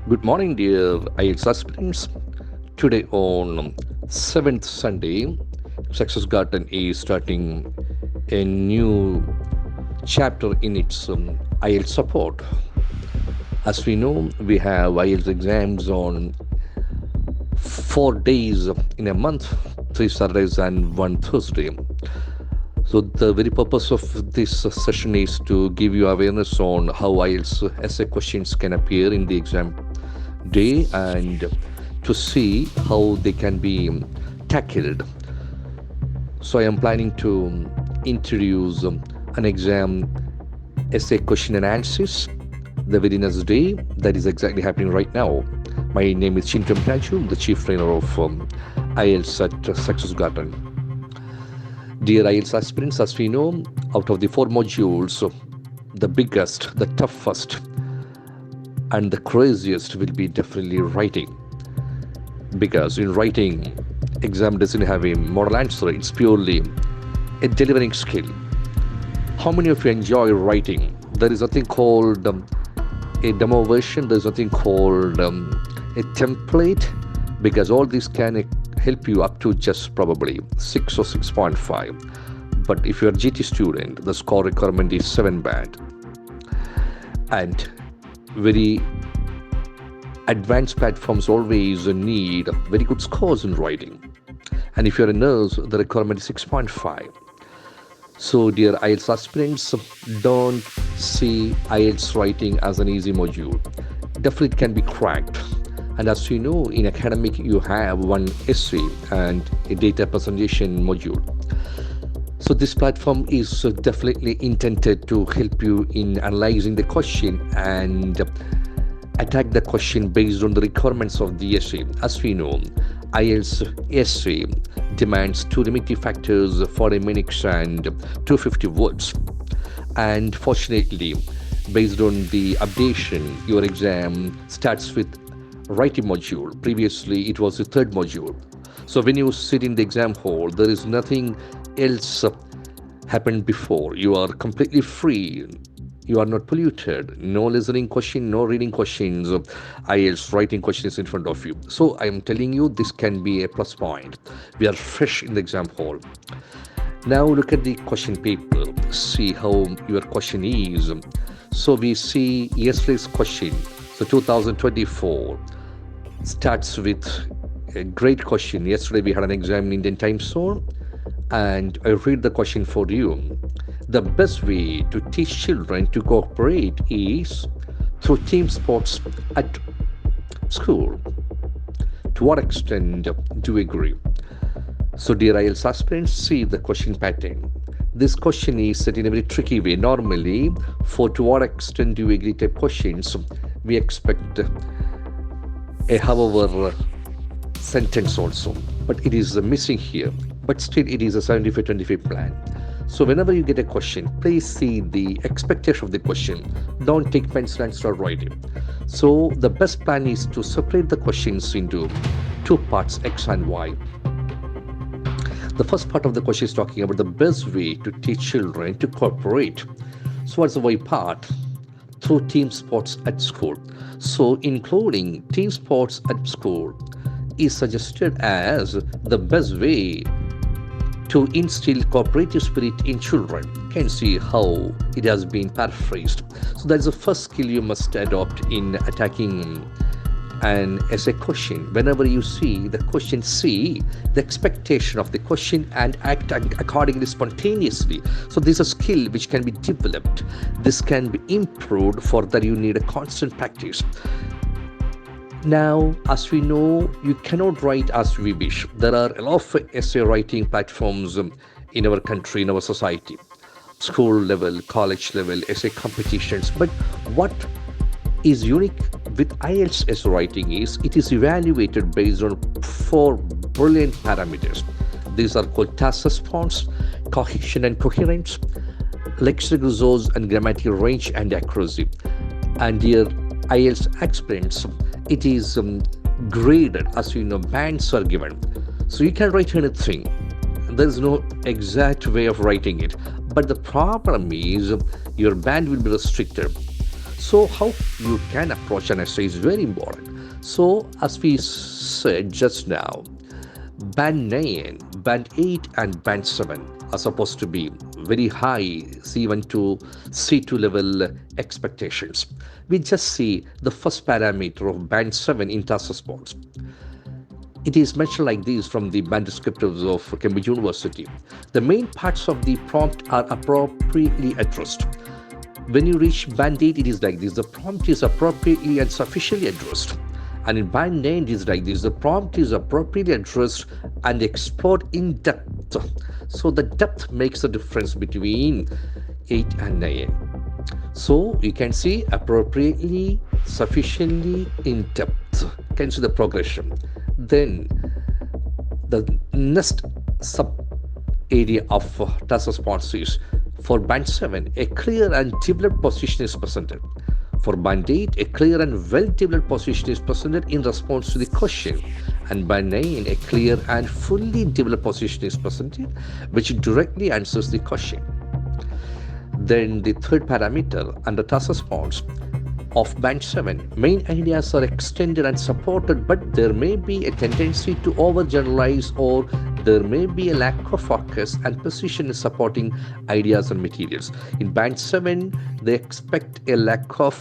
Good morning, dear IELTS aspirants. Today on 7th Sunday, Success Garten is starting a new chapter in its IELTS support. As we know, we have IELTS exams on 4 days in a month, 3 Saturdays and 1 Thursday. So the very purpose of this session is to give you awareness on how IELTS essay questions can appear in the exam day and to see how they can be tackled. So I am planning to introduce an exam essay question analysis the very next day. That is exactly happening right now. My name is Chintam Tanchu, the Chief Trainer of IELTS at Success Garden. Dear IELTS aspirants, as we know, out of the 4 modules, the biggest, the toughest, and the craziest will be definitely writing. Because in writing, exam doesn't have a model answer, it's purely a delivering skill. How many of you enjoy writing? There is nothing called a demo version, there's nothing called a template, because all this can help you up to just probably 6 or 6.5. But if you're a GT student, the score requirement is 7 band. And very advanced platforms always need very good scores in writing. And if you're a nurse, the requirement is 6.5. So dear IELTS aspirants, don't see IELTS writing as an easy module. Definitely it can be cracked. And as you know, in academic, you have one essay and a data presentation module. So this platform is definitely intended to help you in analyzing the question and attack the question based on the requirements of the essay. As we know, IELTS essay demands 2 limiting factors, 40 minutes and 250 words. And fortunately, based on the updation, your exam starts with writing module. Previously, it was the 3rd module. So when you sit in the exam hall, there is nothing else happened before. You are completely free. You are not polluted. No listening question, no reading questions. IELTS writing questions in front of you. So I am telling you, this can be a plus point. We are fresh in the exam hall. Now look at the question paper. See how your question is. So we see yesterday's question. So 2024 starts with a great question. Yesterday we had an exam in Indian time zone, and I read the question for you. The best way to teach children to cooperate is through team sports at school. To what extent do you agree? So dear IELTS aspirants, see the question pattern. This question is set in a very tricky way. Normally, for to what extent do you agree type questions, we expect a however sentence also. But it is missing here. But still, it is a 75-25 plan. So whenever you get a question, please see the expectation of the question. Don't take pencil and start writing. So the best plan is to separate the questions into 2 parts, X and Y. The first part of the question is talking about the best way to teach children to cooperate. So what's the Y part? Through team sports at school. So including team sports at school is suggested as the best way to instill cooperative spirit in children. You can see how it has been paraphrased. So that's the first skill you must adopt in attacking an essay question. Whenever you see the question, see the expectation of the question and act accordingly spontaneously. So this is a skill which can be developed. This can be improved. For that you need a constant practice. Now, as we know, you cannot write as we wish. There are a lot of essay writing platforms in our country, in our society. School level, college level, essay competitions. But what is unique with IELTS essay writing is it is evaluated based on 4 brilliant parameters. These are called task response, cohesion and coherence, lexical resource and grammatical range and accuracy. And dear IELTS aspirants, it is graded, as you know, bands are given. So you can write anything. There is no exact way of writing it. But the problem is your band will be restricted. So how you can approach an essay is very important. So as we said just now, Band 9, Band 8 and Band 7 are supposed to be very high C1 to C2 level expectations. We just see the first parameter of Band 7 in task response. It is mentioned like this from the band descriptives of Cambridge University. The main parts of the prompt are appropriately addressed. When you reach band 8, it is like this. The prompt is appropriately and sufficiently addressed. And in band 9, it is like this. The prompt is appropriately addressed and explored in depth. So the depth makes the difference between 8 and 9. So you can see appropriately, sufficiently, in depth. You can see the progression. Then the next sub area of task response is for band 7, a clear and developed position is presented. For band 8, a clear and well-developed position is presented in response to the question. And band 9, a clear and fully developed position is presented, which directly answers the question. Then the third parameter under task response of band 7, main ideas are extended and supported, but there may be a tendency to overgeneralize, or there may be a lack of focus and precision in supporting ideas and materials. In band 7, they expect a lack of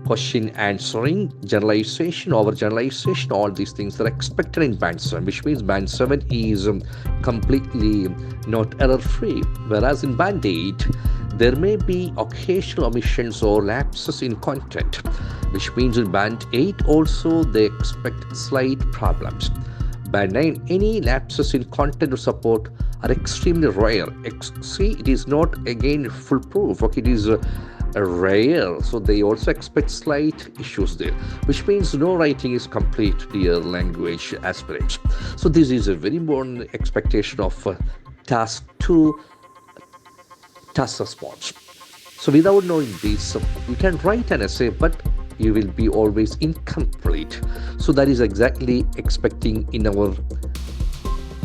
question answering, generalization, overgeneralization, all these things are expected in band 7, which means band 7 is completely not error-free. Whereas in band 8, there may be occasional omissions or lapses in content, which means in band 8 also they expect slight problems. Band 9, any lapses in content or support are extremely rare. See, it is not again foolproof. Okay, it is rare, so they also expect slight issues there, which means no writing is complete, dear language aspirants. So this is a very important expectation of task 2 task response. So without knowing this, you can write an essay, but you will be always incomplete. So that is exactly expecting in our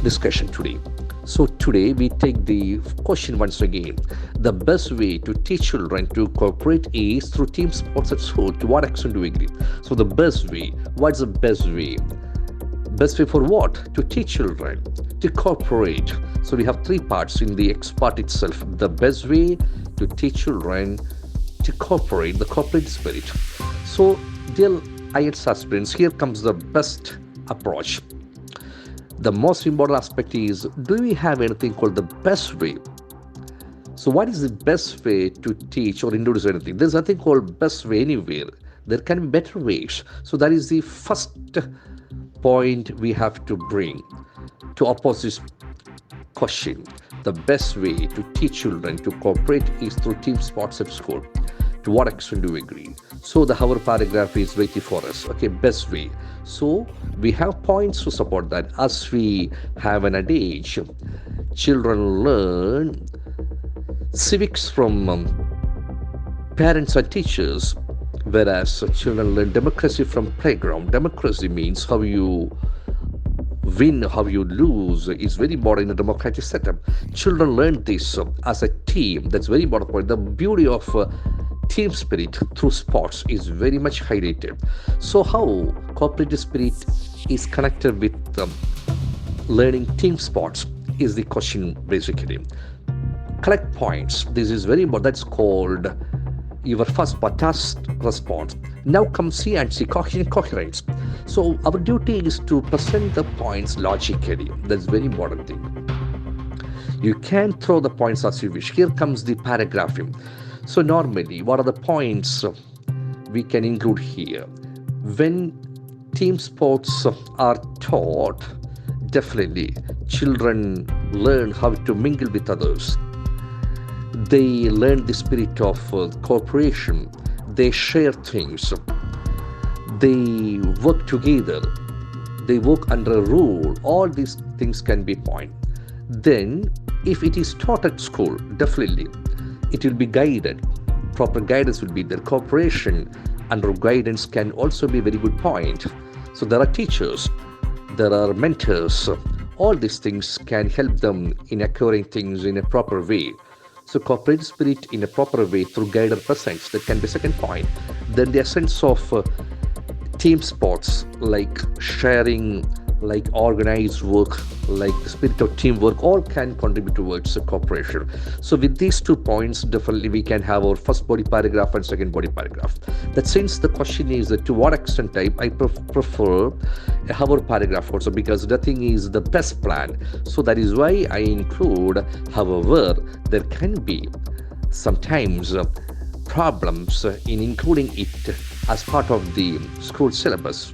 discussion today. So today we take the question once again. The best way to teach children to cooperate is through team sports at school. To what extent do we agree? So the best way, what's the best way? Best way for what? To teach children to cooperate. So we have three parts in the X part itself. The best way to teach children to cooperate, the cooperative spirit. So dear IELTS aspirants, here comes the best approach. The most important aspect is, do we have anything called the best way? So what is the best way to teach or introduce anything? There's nothing called best way anywhere. There can be better ways. So that is the first point we have to bring to oppose this question. The best way to teach children to cooperate is through team sports at school. To what extent do we agree? So the our paragraph is waiting for us. Okay, best way. So we have points to support that. As we have an adage, children learn civics from parents and teachers, whereas children learn democracy from playground. Democracy means how you win, how you lose is very important in a democratic setup. Children learn this as a team. That's very important point. The beauty of team spirit through sports is very much highlighted. So how cooperative spirit is connected with learning team sports is the question basically. Collect points. This is very important. That's called your first part, task response. Now comes C and I.Cohesion Coherence. So our duty is to present the points logically. That's very important thing. You can throw the points as you wish. Here comes the paragraphing. So normally, what are the points we can include here? When team sports are taught, definitely children learn how to mingle with others. They learn the spirit of cooperation. They share things. They work together. They work under a rule. All these things can be point. Then, if it is taught at school, definitely it will be guided. Proper guidance will be there. Cooperation under guidance can also be a very good point. So there are teachers, there are mentors. All these things can help them in acquiring things in a proper way. So cooperative spirit in a proper way through guided presence, that can be second point. Then the essence of team sports, like sharing, like organized work, like the spirit of teamwork, all can contribute towards cooperation. So with these 2 points, definitely we can have our first body paragraph and second body paragraph. That since the question is that to what extent I prefer a hover paragraph also, because nothing is the best plan. So that is why I include, however, there can be sometimes problems in including it as part of the school syllabus.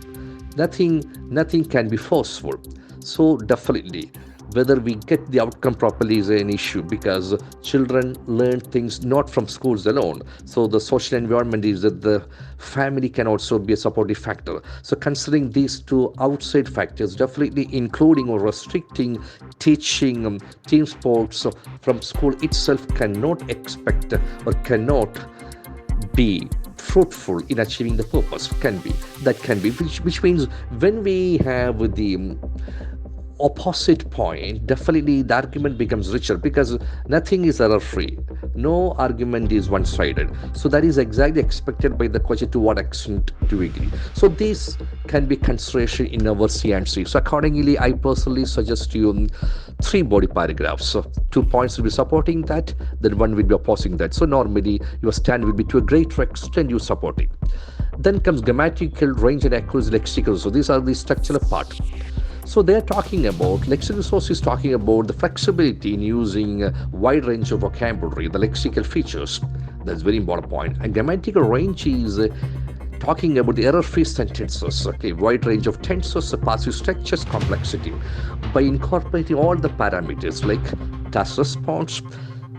Nothing can be forceful. So definitely, whether we get the outcome properly is an issue, because children learn things not from schools alone. So the social environment is that the family can also be a supportive factor. So considering these two outside factors, definitely including or restricting teaching team sports from school itself cannot expect or cannot be fruitful in achieving the purpose. Can be, which means when we have the opposite point, definitely the argument becomes richer, because nothing is error free, no argument is one-sided. So that is exactly expected by the question, to what extent do we agree. So this can be consideration in our C&C. So accordingly, I personally suggest you 3 body paragraphs. So 2 points will be supporting that, then 1 will be opposing that. So normally your stand will be to a greater extent you supporting. Then comes grammatical range and accuracy, lexical. So these are the structural part. So they're talking about, lexical source is talking about the flexibility in using a wide range of vocabulary, the lexical features. That's a very important point. And grammatical range is talking about the error-free sentences, okay, wide range of tenses, passive structures, complexity. By incorporating all the parameters like task response,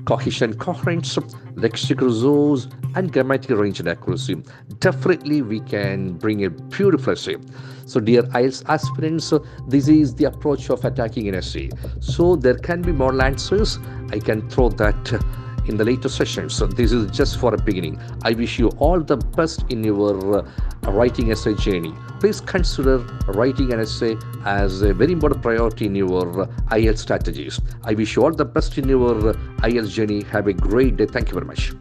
cohesion coherence, lexical resource, and grammatical range and accuracy, definitely we can bring a beautiful essay. So dear IELTS aspirants, this is the approach of attacking an essay. So there can be more answers. I can throw that in the later sessions. So this is just for a beginning. I wish you all the best in your writing essay journey. Please consider writing an essay as a very important priority in your IELTS strategies. I wish you all the best in your IELTS journey. Have a great day. Thank you very much.